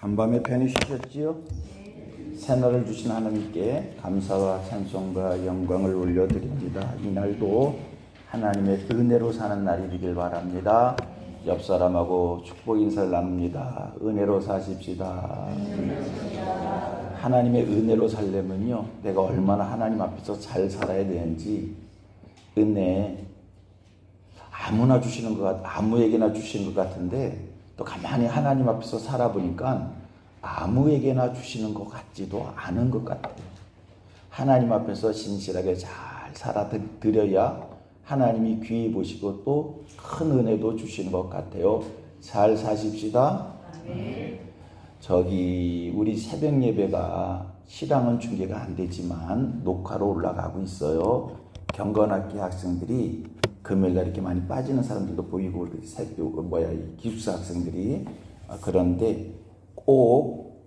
간밤에 편히 쉬셨지요? 새날을 주신 하나님께 감사와 찬송과 영광을 올려드립니다. 이날도 하나님의 은혜로 사는 날이 되길 바랍니다. 옆 사람하고 축복 인사를 나눕니다. 은혜로 사십시다. 하나님의 은혜로 살려면요, 내가 얼마나 하나님 앞에서 잘 살아야 되는지, 은혜 아무나 주시는 것 아무에게나 주시는 것 같은데, 또 가만히 하나님 앞에서 살아보니까 아무에게나 주시는 것 같지도 않은 것 같아요. 하나님 앞에서 신실하게 잘 살아드려야 하나님이 귀히 보시고 또 큰 은혜도 주시는 것 같아요. 잘 사십시다. 저기 우리 새벽 예배가 실황은 중계가 안 되지만 녹화로 올라가고 있어요. 경건학교 학생들이 금요일날 이렇게 많이 빠지는 사람들도 보이고, 기숙사 학생들이. 그런데 꼭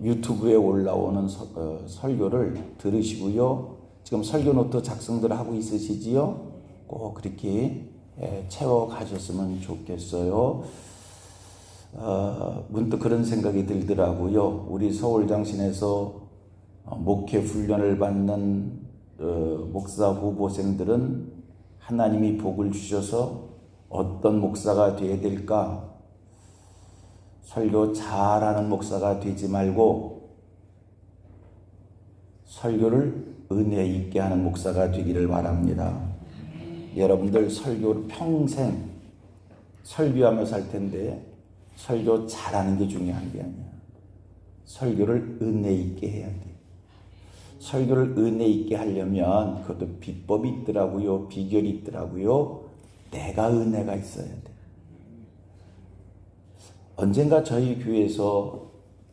유튜브에 올라오는 설교를 들으시고요. 지금 설교 노트 작성들 하고 있으시지요? 꼭 그렇게 채워 가셨으면 좋겠어요. 문득 그런 생각이 들더라고요. 우리 서울장신에서 목회 훈련을 받는 목사 후보생들은 하나님이 복을 주셔서 어떤 목사가 되어야 될까? 설교 잘하는 목사가 되지 말고 설교를 은혜 있게 하는 목사가 되기를 바랍니다. 여러분들 설교를 평생 설교하며 살 텐데 설교 잘하는 게 중요한 게 아니야. 설교를 은혜 있게 해야 돼. 설교를 은혜 있게 하려면 그것도 비법이 있더라고요. 비결이 있더라고요. 내가 은혜가 있어야 돼. 언젠가 저희 교회에서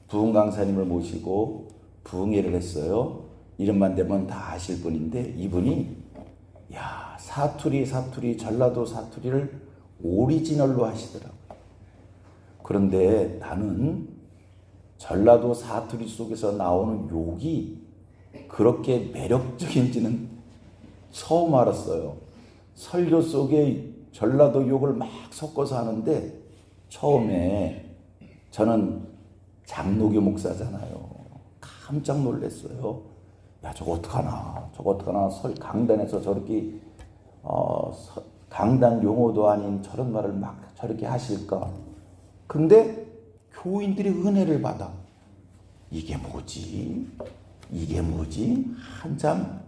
부흥 강사님을 모시고 부흥회를 했어요. 이름만 대면 다 아실 분인데, 이분이 사투리 전라도 사투리를 오리지널로 하시더라고요. 그런데 나는 전라도 사투리 속에서 나오는 욕이 그렇게 매력적인지는 처음 알았어요. 설교 속에 전라도 욕을 막 섞어서 하는데, 처음에 저는 장로교 목사잖아요. 깜짝 놀랐어요. 저거 어떡하나. 강단에서 저렇게 강단 용어도 아닌 저런 말을 막 저렇게 하실까. 근데 교인들이 은혜를 받아. 이게 뭐지? 한참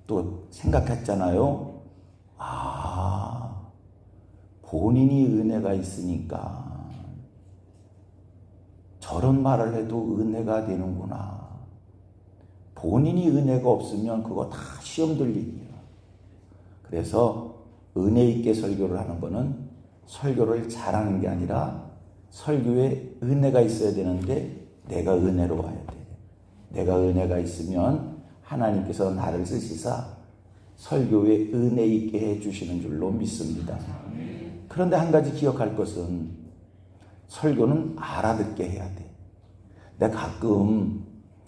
또 생각했잖아요. 본인이 은혜가 있으니까 저런 말을 해도 은혜가 되는구나. 본인이 은혜가 없으면 그거 다 시험 들리기야. 그래서 은혜 있게 설교를 하는 거는 설교를 잘하는 게 아니라 설교에 은혜가 있어야 되는데 내가 은혜로워야 돼. 내가 은혜가 있으면 하나님께서 나를 쓰시사 설교에 은혜 있게 해주시는 줄로 믿습니다. 그런데 한 가지 기억할 것은 설교는 알아듣게 해야 돼. 내가 가끔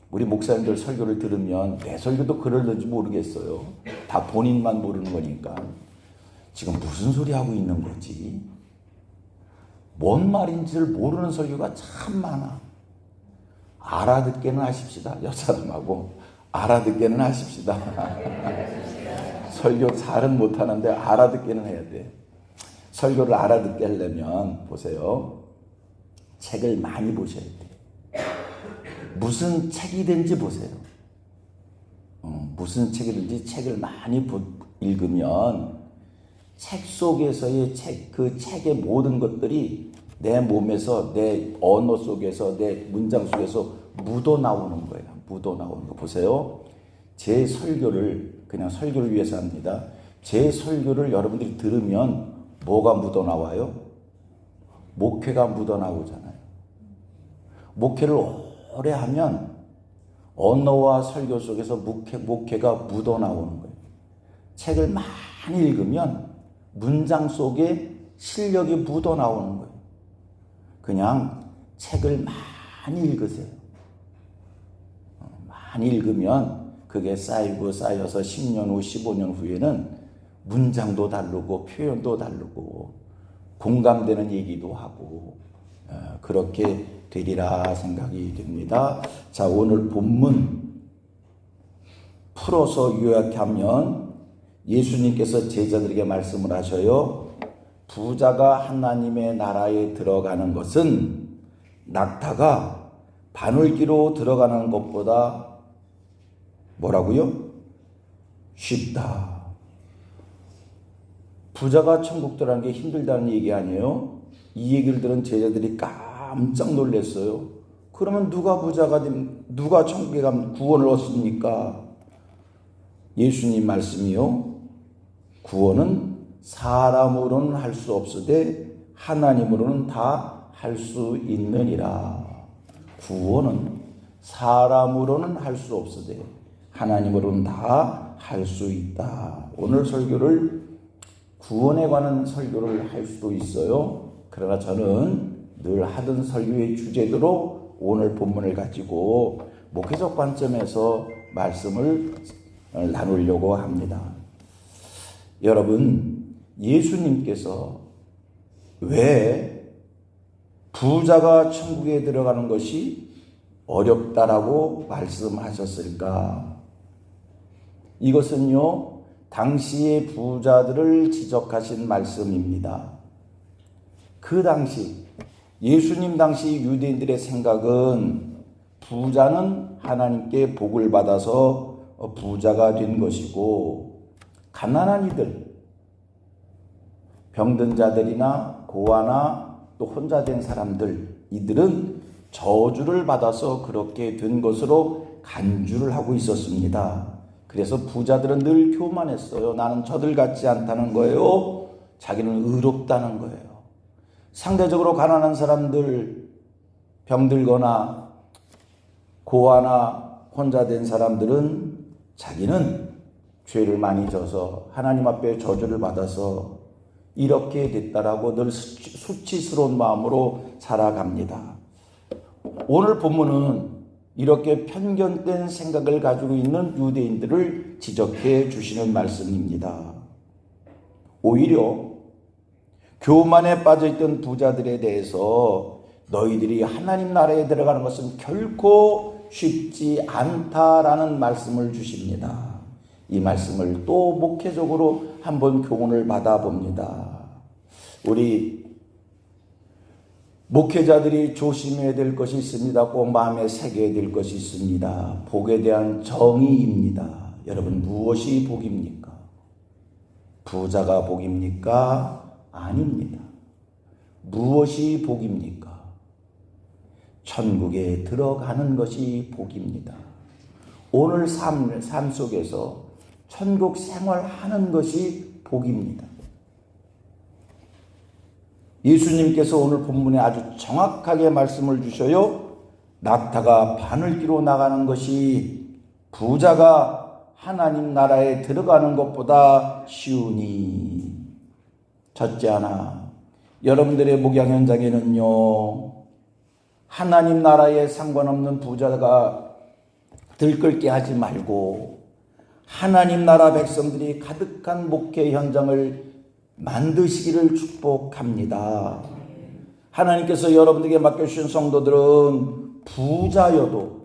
우리 목사님들 설교를 들으면 내 설교도 그러는지 모르겠어요. 다 본인만 모르는 거니까. 지금 무슨 소리 하고 있는 거지? 뭔 말인지를 모르는 설교가 참 많아. 알아듣게는 하십시다. 옆 사람하고 알아듣게는 하십시다. 설교 잘은 못하는데 알아듣게는 해야 돼. 설교를 알아듣게 하려면 보세요. 책을 많이 보셔야 돼. 무슨 책이든지 보세요. 무슨 책이든지 책을 많이 읽으면 책 속에서의 그 책의 모든 것들이 내 몸에서, 내 언어 속에서, 내 문장 속에서 묻어나오는 거예요. 묻어나오는 거 보세요. 제 설교를 그냥 설교를 위해서 합니다. 제 설교를 여러분들이 들으면 뭐가 묻어나와요? 목회가 묻어나오잖아요. 목회를 오래 하면 언어와 설교 속에서 목회가 묻어나오는 거예요. 책을 많이 읽으면 문장 속에 실력이 묻어나오는 거예요. 그냥 책을 많이 읽으세요. 많이 읽으면 그게 쌓여서 10년 후, 15년 후에는 문장도 다르고 표현도 다르고 공감되는 얘기도 하고 그렇게 되리라 생각이 됩니다. 자, 오늘 본문 풀어서 요약하면 예수님께서 제자들에게 말씀을 하셔요. 부자가 하나님의 나라에 들어가는 것은 낙타가 바늘기로 들어가는 것보다 뭐라고요? 쉽다. 부자가 천국 들어가는 게 힘들다는 얘기 아니에요? 이 얘기를 들은 제자들이 깜짝 놀랐어요. 그러면 누가 부자가 되면 누가 천국에 가면 구원을 얻습니까? 예수님 말씀이요. 구원은 사람으로는 할 수 없으되 하나님으로는 다 할 수 있느니라. 구원은 사람으로는 할 수 없으되 하나님으로는 다 할 수 있다. 오늘 설교를 구원에 관한 설교를 할 수도 있어요. 그러나 저는 늘 하던 설교의 주제대로 오늘 본문을 가지고 목회적 관점에서 말씀을 나누려고 합니다. 여러분, 예수님께서 왜 부자가 천국에 들어가는 것이 어렵다라고 말씀하셨을까? 이것은요, 당시의 부자들을 지적하신 말씀입니다. 그 당시, 예수님 당시 유대인들의 생각은 부자는 하나님께 복을 받아서 부자가 된 것이고, 가난한 이들, 병든 자들이나 고아나 또 혼자 된 사람들, 이들은 저주를 받아서 그렇게 된 것으로 간주를 하고 있었습니다. 그래서 부자들은 늘 교만했어요. 나는 저들 같지 않다는 거예요. 자기는 의롭다는 거예요. 상대적으로 가난한 사람들, 병들거나 고아나 혼자 된 사람들은 자기는 죄를 많이 져서 하나님 앞에 저주를 받아서 이렇게 됐다라고 늘 수치스러운 마음으로 살아갑니다. 오늘 본문은 이렇게 편견된 생각을 가지고 있는 유대인들을 지적해 주시는 말씀입니다. 오히려 교만에 빠져있던 부자들에 대해서 너희들이 하나님 나라에 들어가는 것은 결코 쉽지 않다라는 말씀을 주십니다. 이 말씀을 또 목회적으로 한번 교훈을 받아봅니다. 우리 목회자들이 조심해야 될 것이 있습니다. 꼭 마음에 새겨야 될 것이 있습니다. 복에 대한 정의입니다. 여러분, 무엇이 복입니까? 부자가 복입니까? 아닙니다. 무엇이 복입니까? 천국에 들어가는 것이 복입니다. 오늘 삶 속에서 천국 생활하는 것이 복입니다. 예수님께서 오늘 본문에 아주 정확하게 말씀을 주셔요. 낙타가 바늘기로 나가는 것이 부자가 하나님 나라에 들어가는 것보다 쉬우니. 첫째 하나, 여러분들의 목양 현장에는요, 하나님 나라에 상관없는 부자가 들끓게 하지 말고 하나님 나라 백성들이 가득한 목회 현장을 만드시기를 축복합니다. 하나님께서 여러분들에게 맡겨주신 성도들은 부자여도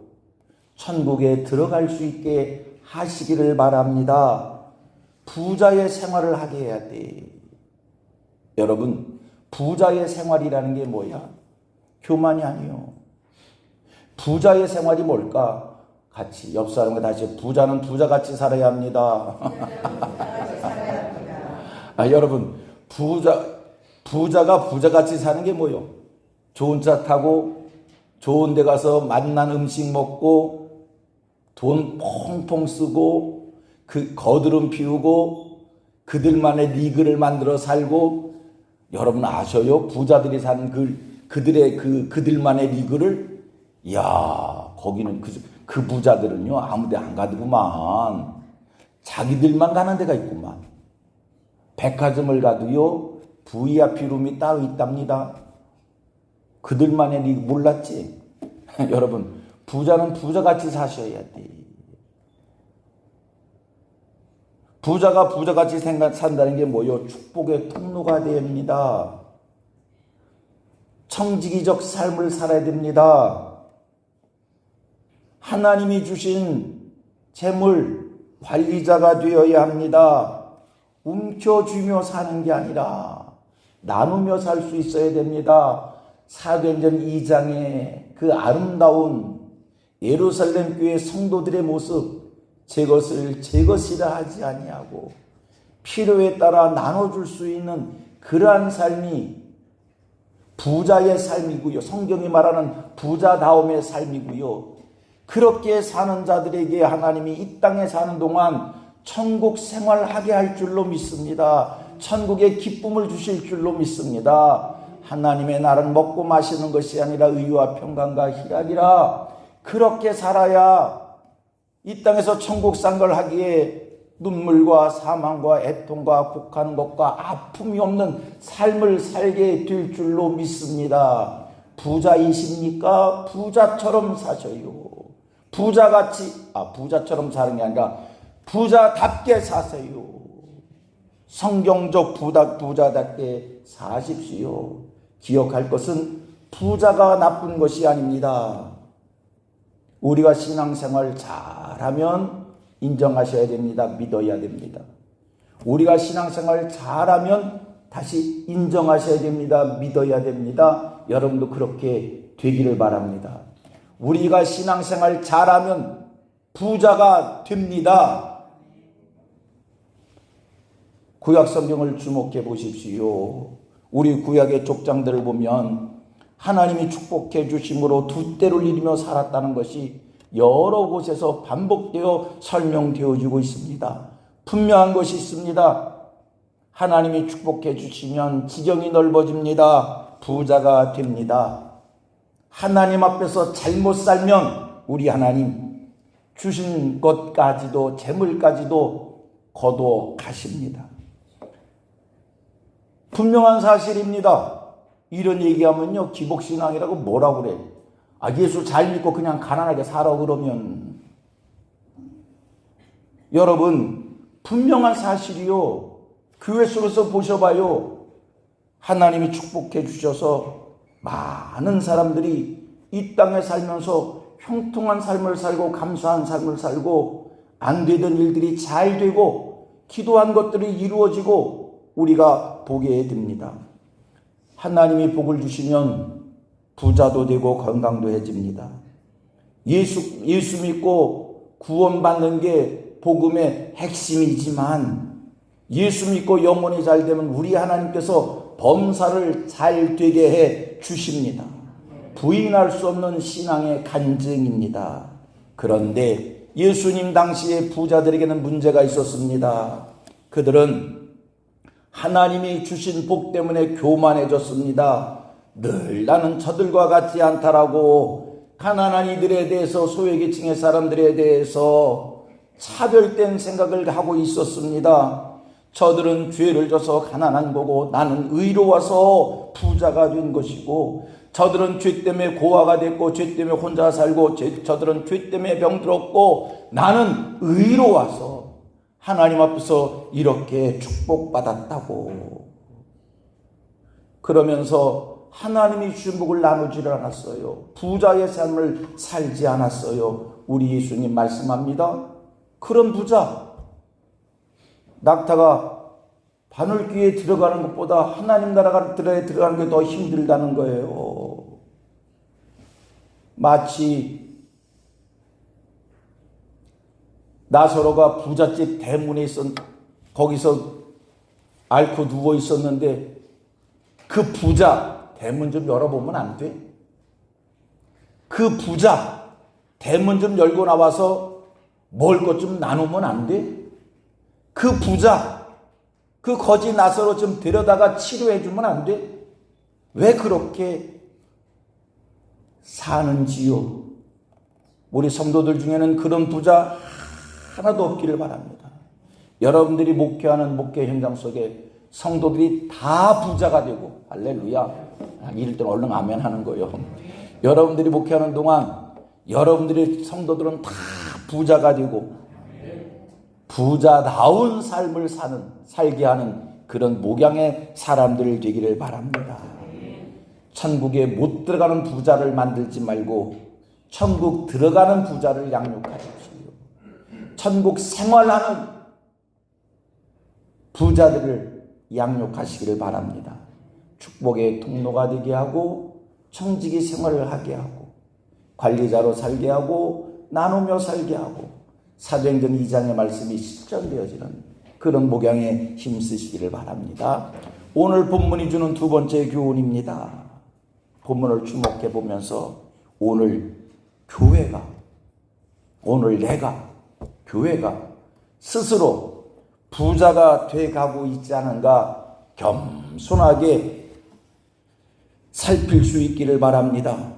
천국에 들어갈 수 있게 하시기를 바랍니다. 부자의 생활을 하게 해야 돼. 여러분, 부자의 생활이라는 게 뭐야? 교만이 아니요. 부자의 생활이 뭘까? 같이 옆 사람과 다시 부자는 부자같이 살아야 합니다. 여러분, 부자가 부자같이 사는 게 뭐요? 좋은 차 타고 좋은 데 가서 맛난 음식 먹고 돈 펑펑 쓰고 그 거드름 피우고 그들만의 리그를 만들어 살고. 여러분 아셔요? 부자들이 사는 그들만의 리그를. 이야, 거기는 그 부자들은요 아무데 안 가더구만. 자기들만 가는 데가 있구만. 백화점을 가도요 VIP 룸이 따로 있답니다. 그들만의 리그 몰랐지? 여러분, 부자는 부자같이 사셔야 돼. 부자가 부자같이 산다는 게 뭐요? 축복의 통로가 됩니다. 청지기적 삶을 살아야 됩니다. 하나님이 주신 재물 관리자가 되어야 합니다. 움켜쥐며 사는 게 아니라 나누며 살 수 있어야 됩니다. 사도행전 2장의 그 아름다운 예루살렘 교회 성도들의 모습, 제 것을 제 것이라 하지 아니하고 필요에 따라 나눠줄 수 있는 그러한 삶이 부자의 삶이고요. 성경이 말하는 부자다움의 삶이고요. 그렇게 사는 자들에게 하나님이 이 땅에 사는 동안 천국 생활하게 할 줄로 믿습니다. 천국의 기쁨을 주실 줄로 믿습니다. 하나님의 나라는 먹고 마시는 것이 아니라 의와 평강과 희락이라. 그렇게 살아야 이 땅에서 천국 상걸하기에 눈물과 사망과 애통과 곡하는 것과 아픔이 없는 삶을 살게 될 줄로 믿습니다. 부자이십니까? 부자처럼 사셔요. 부자처럼 사는 게 아니라 부자답게 사세요. 성경적 부자답게 사십시오. 기억할 것은 부자가 나쁜 것이 아닙니다. 우리가 신앙생활 잘하면 인정하셔야 됩니다. 믿어야 됩니다. 우리가 신앙생활 잘하면 다시 인정하셔야 됩니다. 믿어야 됩니다. 여러분도 그렇게 되기를 바랍니다. 우리가 신앙생활 잘하면 부자가 됩니다. 구약 성경을 주목해 보십시오. 우리 구약의 족장들을 보면 하나님이 축복해 주심으로 두 때를 이루며 살았다는 것이 여러 곳에서 반복되어 설명되어지고 있습니다. 분명한 것이 있습니다. 하나님이 축복해 주시면 지경이 넓어집니다. 부자가 됩니다. 하나님 앞에서 잘못 살면 우리 하나님 주신 것까지도 재물까지도 거둬 가십니다. 분명한 사실입니다. 이런 얘기하면요, 기복신앙이라고 뭐라고 그래? 예수 잘 믿고 그냥 가난하게 살아 그러면. 여러분, 분명한 사실이요. 교회 속에서 보셔봐요. 하나님이 축복해 주셔서 많은 사람들이 이 땅에 살면서 형통한 삶을 살고 감사한 삶을 살고 안 되던 일들이 잘 되고 기도한 것들이 이루어지고 우리가 보게 됩니다. 하나님이 복을 주시면 부자도 되고 건강도 해집니다. 예수 믿고 구원받는 게 복음의 핵심이지만 예수 믿고 영혼이 잘 되면 우리 하나님께서 범사를 잘 되게 해 주십니다. 부인할 수 없는 신앙의 간증입니다. 그런데 예수님 당시의 부자들에게는 문제가 있었습니다. 그들은 하나님이 주신 복 때문에 교만해졌습니다. 늘 나는 저들과 같지 않다라고 가난한 이들에 대해서 소외계층의 사람들에 대해서 차별된 생각을 하고 있었습니다. 저들은 죄를 져서 가난한 거고 나는 의로워서 부자가 된 것이고 저들은 죄 때문에 고아가 됐고 죄 때문에 혼자 살고 저들은 죄 때문에 병들었고 나는 의로워서 하나님 앞에서 이렇게 축복받았다고. 그러면서 하나님이 주신 복을 나누지를 않았어요. 부자의 삶을 살지 않았어요. 우리 예수님 말씀합니다. 그런 부자, 낙타가 바늘귀에 들어가는 것보다 하나님 나라가 들어가는 게 더 힘들다는 거예요. 마치 나사로가 부잣집 대문에 거기서 앓고 누워 있었는데 그 부자 대문 좀 열어보면 안 돼? 그 부자 대문 좀 열고 나와서 먹을 것 좀 나누면 안 돼? 그 부자 그 거지 나사로 좀 데려다가 치료해 주면 안 돼? 왜 그렇게 사는지요? 우리 성도들 중에는 그런 부자 하나도 없기를 바랍니다. 여러분들이 목회하는 목회 현장 속에 성도들이 다 부자가 되고, 할렐루야. 이럴 때는 얼른 아멘 하는 거예요. 여러분들이 목회하는 동안 여러분들의 성도들은 다 부자가 되고 부자다운 삶을 살게 하는 그런 목양의 사람들 되기를 바랍니다. 천국에 못 들어가는 부자를 만들지 말고 천국 들어가는 부자를 양육하십시오. 천국 생활하는 부자들을 양육하시기를 바랍니다. 축복의 통로가 되게 하고 청지기 생활을 하게 하고 관리자로 살게 하고 나누며 살게 하고 사도행전 2장의 말씀이 실천되어지는 그런 목양에 힘쓰시기를 바랍니다. 오늘 본문이 주는 두 번째 교훈입니다. 본문을 주목해 보면서 오늘 교회가 스스로 부자가 돼가고 있지 않은가 겸손하게 살필 수 있기를 바랍니다.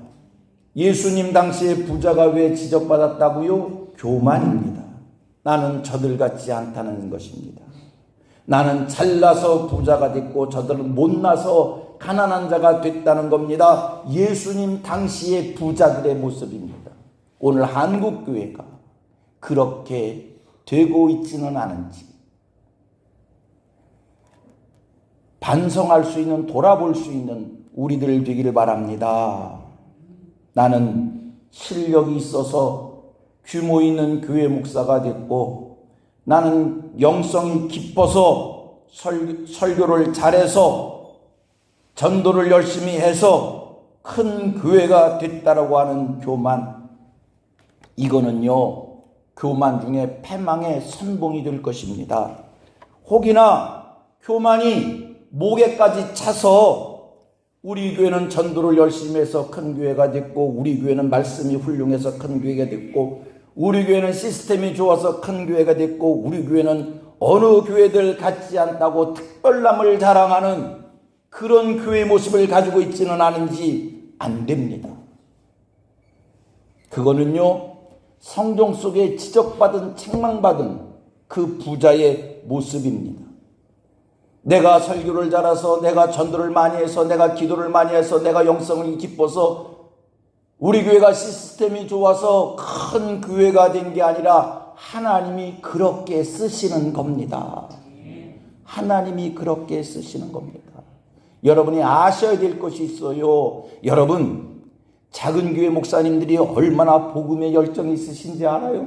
예수님 당시에 부자가 왜 지적받았다고요? 교만입니다. 나는 저들 같지 않다는 것입니다. 나는 잘나서 부자가 됐고 저들은 못나서 가난한 자가 됐다는 겁니다. 예수님 당시의 부자들의 모습입니다. 오늘 한국교회가 그렇게 되고 있지는 않은지 반성할 수 있는, 돌아볼 수 있는 우리들 되기를 바랍니다. 나는 실력이 있어서 규모 있는 교회 목사가 됐고 나는 영성이 깊어서 설교를 잘해서 전도를 열심히 해서 큰 교회가 됐다라고 하는 교만, 이거는요 교만 중에 패망의 선봉이 될 것입니다. 혹이나 교만이 목에까지 차서 우리 교회는 전도를 열심히 해서 큰 교회가 됐고 우리 교회는 말씀이 훌륭해서 큰 교회가 됐고 우리 교회는 시스템이 좋아서 큰 교회가 됐고 우리 교회는 어느 교회들 같지 않다고 특별남을 자랑하는 그런 교회 모습을 가지고 있지는 않은지 안 됩니다. 그거는요 성경 속에 지적받은 책망받은 그 부자의 모습입니다. 내가 설교를 잘해서 내가 전도를 많이 해서 내가 기도를 많이 해서 내가 영성을 깊어서 우리 교회가 시스템이 좋아서 큰 교회가 된 게 아니라 하나님이 그렇게 쓰시는 겁니다. 하나님이 그렇게 쓰시는 겁니다. 여러분이 아셔야 될 것이 있어요. 여러분 작은 교회 목사님들이 얼마나 복음에 열정이 있으신지 알아요?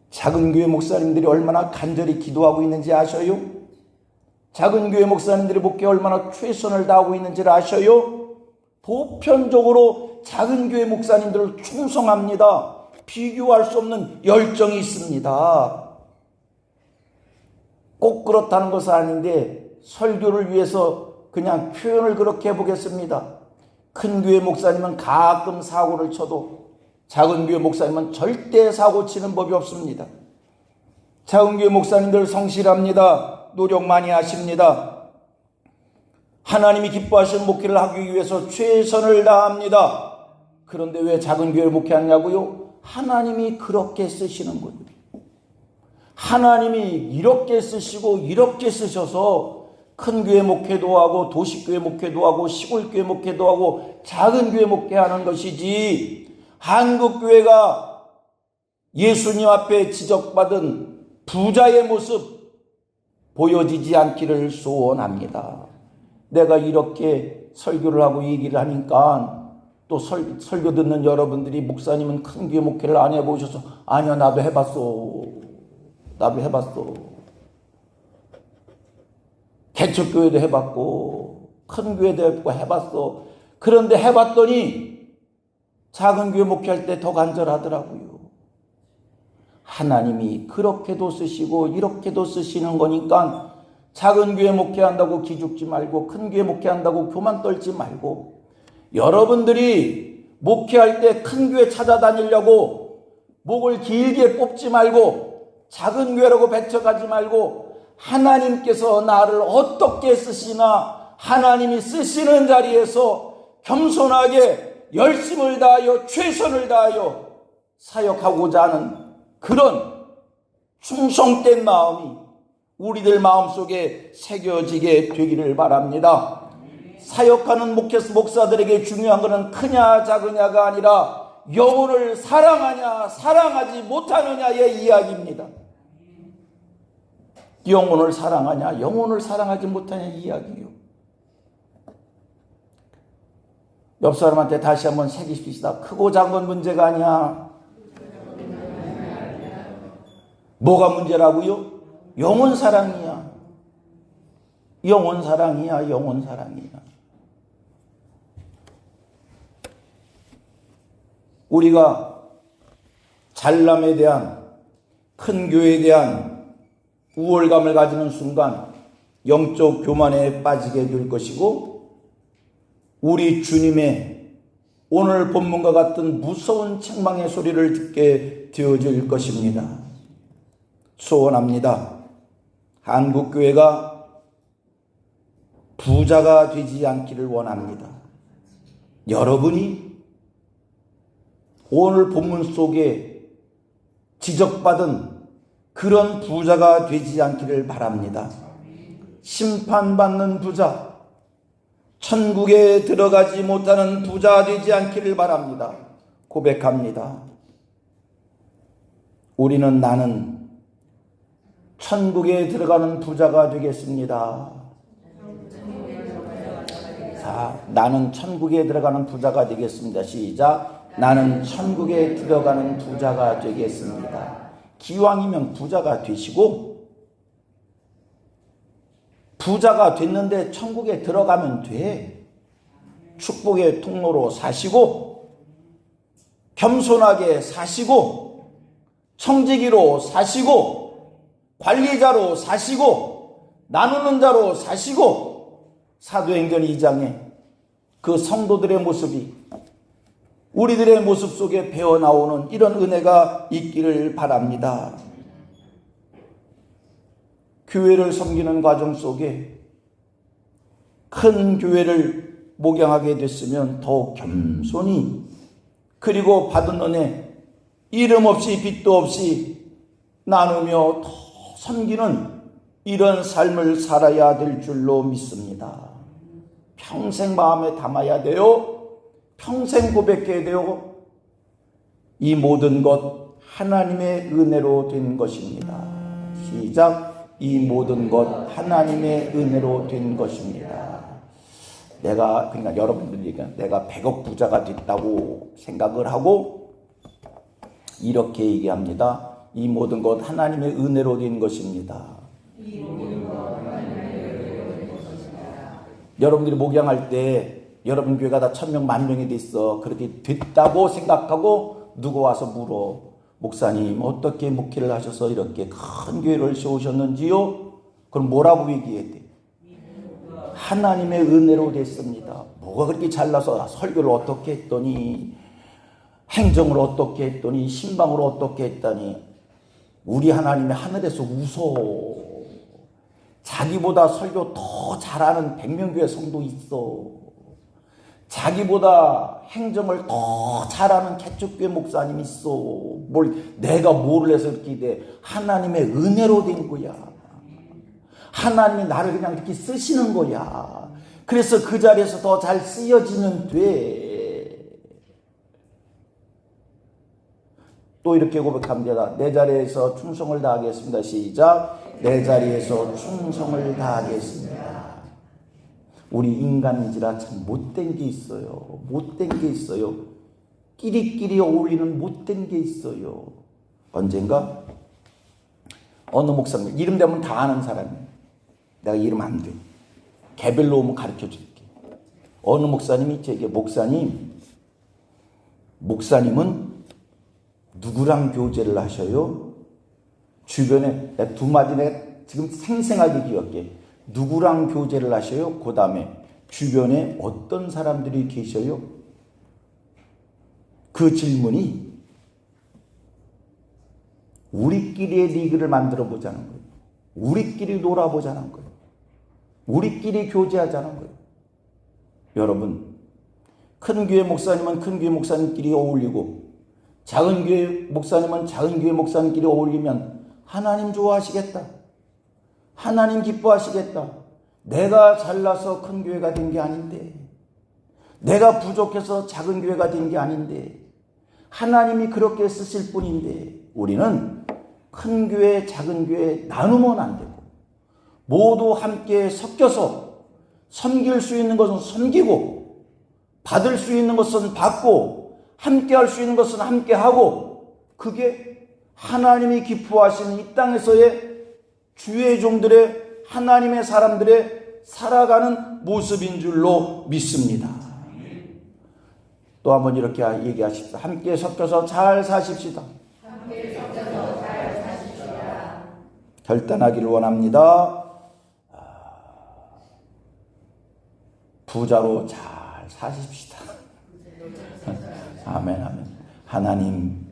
작은 교회 목사님들이 얼마나 간절히 기도하고 있는지 아셔요? 작은 교회 목사님들이 목회에 얼마나 최선을 다하고 있는지를 아셔요? 보편적으로 작은 교회 목사님들을 충성합니다. 비교할 수 없는 열정이 있습니다. 꼭 그렇다는 것은 아닌데 설교를 위해서 그냥 표현을 그렇게 해보겠습니다. 큰 교회 목사님은 가끔 사고를 쳐도 작은 교회 목사님은 절대 사고 치는 법이 없습니다. 작은 교회 목사님들 성실합니다. 노력 많이 하십니다. 하나님이 기뻐하시는 목회를 하기 위해서 최선을 다합니다. 그런데 왜 작은 교회를 목회하냐고요? 하나님이 그렇게 쓰시는 거예요. 하나님이 이렇게 쓰시고 이렇게 쓰셔서 큰 교회 목회도 하고 도시교회 목회도 하고 시골교회 목회도 하고 작은 교회 목회하는 것이지 한국교회가 예수님 앞에 지적받은 부자의 모습 보여지지 않기를 소원합니다. 내가 이렇게 설교를 하고 얘기를 하니까 또 설교 듣는 여러분들이 목사님은 큰 교회 목회를 안 해보셔서 아니요 나도 해봤어. 개척교회도 해봤고 큰 교회도 해봤어. 그런데 해봤더니 작은 교회 목회할 때 더 간절하더라고요. 하나님이 그렇게도 쓰시고 이렇게도 쓰시는 거니까 작은 교회 목회한다고 기죽지 말고 큰 교회 목회한다고 교만 떨지 말고 여러분들이 목회할 때 큰 교회 찾아다니려고 목을 길게 뽑지 말고 작은 교회라고 배쳐가지 말고 하나님께서 나를 어떻게 쓰시나 하나님이 쓰시는 자리에서 겸손하게 열심을 다하여 최선을 다하여 사역하고자 하는 그런 충성된 마음이 우리들 마음속에 새겨지게 되기를 바랍니다. 사역하는 목사들에게 중요한 것은 크냐 작으냐가 아니라 영혼을 사랑하냐 사랑하지 못하느냐의 이야기입니다. 영혼을 사랑하냐 영혼을 사랑하지 못하냐 이야기요. 옆 사람한테 다시 한번 새기십시다. 크고 작은 문제가 아니야. 뭐가 문제라고요? 영혼 사랑이야. 영혼 사랑이야. 영혼 사랑이야. 우리가 잘남에 대한, 큰 교회에 대한 우월감을 가지는 순간 영적 교만에 빠지게 될 것이고, 우리 주님의 오늘 본문과 같은 무서운 책망의 소리를 듣게 되어질 것입니다. 소원합니다. 한국교회가 부자가 되지 않기를 원합니다. 여러분이 오늘 본문 속에 지적받은 그런 부자가 되지 않기를 바랍니다. 심판받는 부자, 천국에 들어가지 못하는 부자 되지 않기를 바랍니다. 고백합니다. 나는 천국에 들어가는 부자가 되겠습니다. 자, 나는 천국에 들어가는 부자가 되겠습니다. 시작. 나는 천국에 들어가는 부자가 되겠습니다. 기왕이면 부자가 되시고, 부자가 됐는데 천국에 들어가면 돼. 축복의 통로로 사시고, 겸손하게 사시고, 청지기로 사시고, 관리자로 사시고, 나누는 자로 사시고, 사도행전 2장에 그 성도들의 모습이 우리들의 모습 속에 배어나오는 이런 은혜가 있기를 바랍니다. 교회를 섬기는 과정 속에 큰 교회를 목양하게 됐으면 더욱 겸손히, 그리고 받은 은혜 이름 없이 빚도 없이 나누며 더 섬기는 이런 삶을 살아야 될 줄로 믿습니다. 평생 마음에 담아야 돼요. 평생 고백해야 돼요. 이 모든 것 하나님의 은혜로 된 것입니다. 시작. 이 모든 것 하나님의 은혜로 된 것입니다. 그러니까 여러분들이 내가 100억 부자가 됐다고 생각을 하고 이렇게 얘기합니다. 이 모든 것 하나님의 은혜로 된 것입니다. 여러분들이 목양할 때 여러분 교회가 다 1000명, 10,000명이 됐어. 그렇게 됐다고 생각하고 누구 와서 물어. 목사님 어떻게 목회를 하셔서 이렇게 큰 교회를 세우셨는지요? 그럼 뭐라고 얘기해야 돼? 하나님의 은혜로 됐습니다. 뭐가 그렇게 잘나서 설교를 어떻게 했더니, 행정을 어떻게 했더니, 신방을 어떻게 했더니, 우리 하나님이 하늘에서 웃어. 자기보다 설교 더 잘하는 100명교회 성도 있어. 자기보다 행정을 더 잘하는 개척교회 목사님 있어. 내가 뭐를 해서 이렇게 돼? 하나님의 은혜로 된 거야. 하나님이 나를 그냥 이렇게 쓰시는 거야. 그래서 그 자리에서 더 잘 쓰여지면 돼. 또 이렇게 고백합니다. 내 자리에서 충성을 다하겠습니다. 시작. 내 자리에서 충성을 다하겠습니다. 우리 인간인지라 참 못된 게 있어요. 못된 게 있어요. 끼리끼리 어울리는 못된 게 있어요. 언젠가 어느 목사님, 이름 되면 다 아는 사람이에요. 내가 이름 안 돼. 개별로 오면 가르쳐 줄게. 어느 목사님이 제게, 목사님은 누구랑 교제를 하셔요? 주변에 두 마디 내가 지금 생생하게 기억해. 누구랑 교제를 하셔요? 그 다음에 주변에 어떤 사람들이 계셔요? 그 질문이 우리끼리의 리그를 만들어 보자는 거예요. 우리끼리 놀아보자는 거예요. 우리끼리 교제하자는 거예요. 여러분, 큰 교회 목사님은 큰 교회 목사님끼리 어울리고, 작은 교회 목사님은 작은 교회 목사님끼리 어울리면 하나님 좋아하시겠다. 하나님 기뻐하시겠다. 내가 잘나서 큰 교회가 된 게 아닌데, 내가 부족해서 작은 교회가 된 게 아닌데, 하나님이 그렇게 쓰실 뿐인데, 우리는 큰 교회, 작은 교회 나누면 안 되고, 모두 함께 섞여서 섬길 수 있는 것은 섬기고, 받을 수 있는 것은 받고 함께 할 수 있는 것은 함께 하고, 그게 하나님이 기뻐하시는 이 땅에서의 주의 종들의, 하나님의 사람들의 살아가는 모습인 줄로 믿습니다. 또 한번 이렇게 얘기하십시다. 함께 섞여서 잘 사십시다. 결단하기를 원합니다. 부자로 잘 사십시다. 아멘, 아멘. 하나님,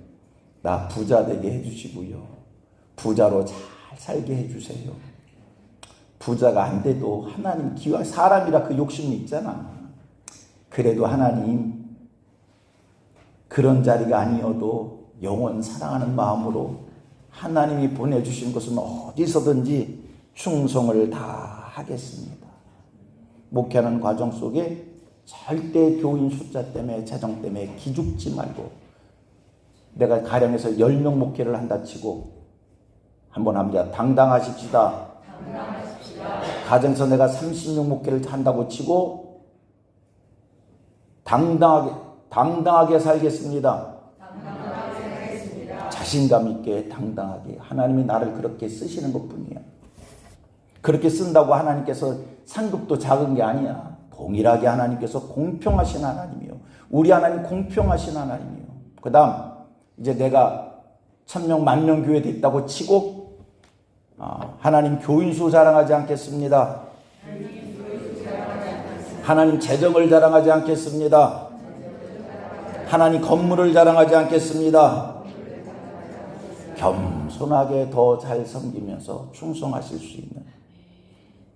나 부자 되게 해주시고요. 부자로 잘 살게 해주세요. 부자가 안 돼도 하나님 기와, 사람이라 그 욕심이 있잖아. 그래도 하나님, 그런 자리가 아니어도 영원 사랑하는 마음으로 하나님이 보내주신 것은 어디서든지 충성을 다 하겠습니다. 목회하는 과정 속에 절대 교인 숫자 때문에, 재정 때문에 기죽지 말고, 내가 가령에서 10명 목회를 한다 치고 한번 합니다. 당당하십시다. 가정에서 내가 30명 목회를 한다고 치고 당당하게 살겠습니다. 자신감 있게 당당하게. 하나님이 나를 그렇게 쓰시는 것뿐이야. 그렇게 쓴다고 하나님께서 상급도 작은 게 아니야. 동일하게 하나님께서 공평하신 하나님이요. 우리 하나님 공평하신 하나님이요. 그 다음 이제 내가 1000명, 10,000명 교회 됐다고 치고 하나님 교인수 자랑하지 않겠습니다. 하나님 재정을 자랑하지 않겠습니다. 하나님 건물을 자랑하지 않겠습니다. 겸손하게 더 잘 섬기면서 충성하실 수 있는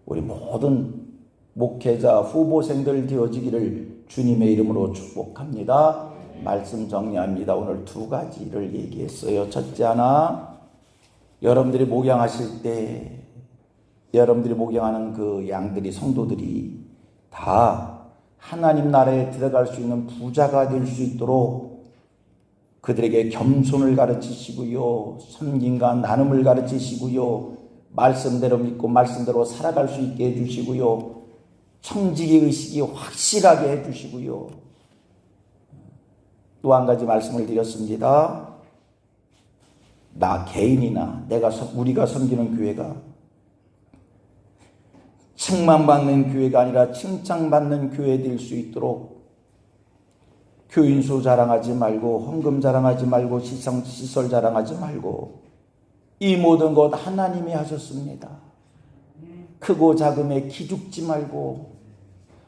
우리 모든 목회자, 후보생들 되어지기를 주님의 이름으로 축복합니다. 말씀 정리합니다. 오늘 2가지를 얘기했어요. 첫째 하나, 여러분들이 목양하실 때 여러분들이 목양하는 그 양들이, 성도들이 다 하나님 나라에 들어갈 수 있는 부자가 될 수 있도록 그들에게 겸손을 가르치시고요, 섬김과 나눔을 가르치시고요, 말씀대로 믿고 말씀대로 살아갈 수 있게 해주시고요, 청지기 의식이 확실하게 해주시고요. 또 한 가지 말씀을 드렸습니다. 나 개인이나 우리가 섬기는 교회가 칭찬받는 교회가 아니라 칭찬받는 교회 될 수 있도록 교인수 자랑하지 말고, 헌금 자랑하지 말고, 시설 자랑하지 말고, 이 모든 것 하나님이 하셨습니다. 크고 작음에 기죽지 말고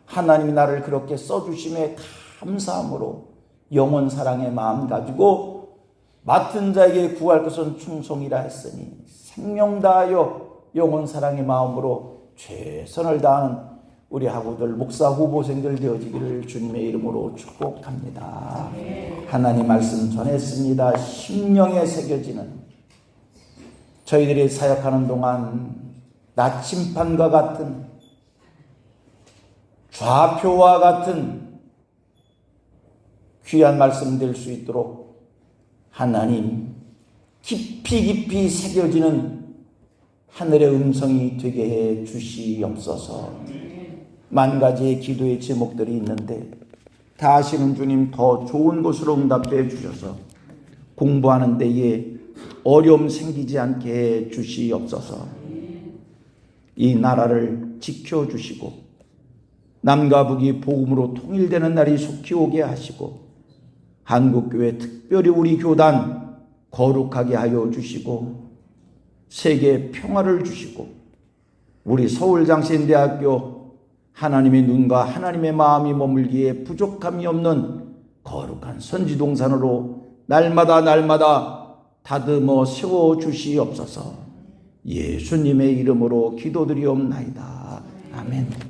하나님이 나를 그렇게 써주심에 감사함으로 영원 사랑의 마음 가지고 맡은 자에게 구할 것은 충성이라 했으니 생명 다하여 영원 사랑의 마음으로 최선을 다하는 우리 학우들, 목사 후보생들 되어지기를 주님의 이름으로 축복합니다. 하나님 말씀 전했습니다. 심령에 새겨지는, 저희들이 사역하는 동안 나침판과 같은, 좌표와 같은 귀한 말씀 될 수 있도록 하나님 깊이 새겨지는 하늘의 음성이 되게 해 주시옵소서. 10,000가지의 기도의 제목들이 있는데 다 아시는 주님, 더 좋은 곳으로 응답해 주셔서 공부하는 데에 어려움 생기지 않게 해 주시옵소서. 이 나라를 지켜주시고 남과 북이 복음으로 통일되는 날이 속히 오게 하시고 한국교회, 특별히 우리 교단 거룩하게 하여 주시고 세계 평화를 주시고 우리 서울장신대학교 하나님의 눈과 하나님의 마음이 머물기에 부족함이 없는 거룩한 선지동산으로 날마다 다듬어 세워주시옵소서. 예수님의 이름으로 기도드리옵나이다. 아멘.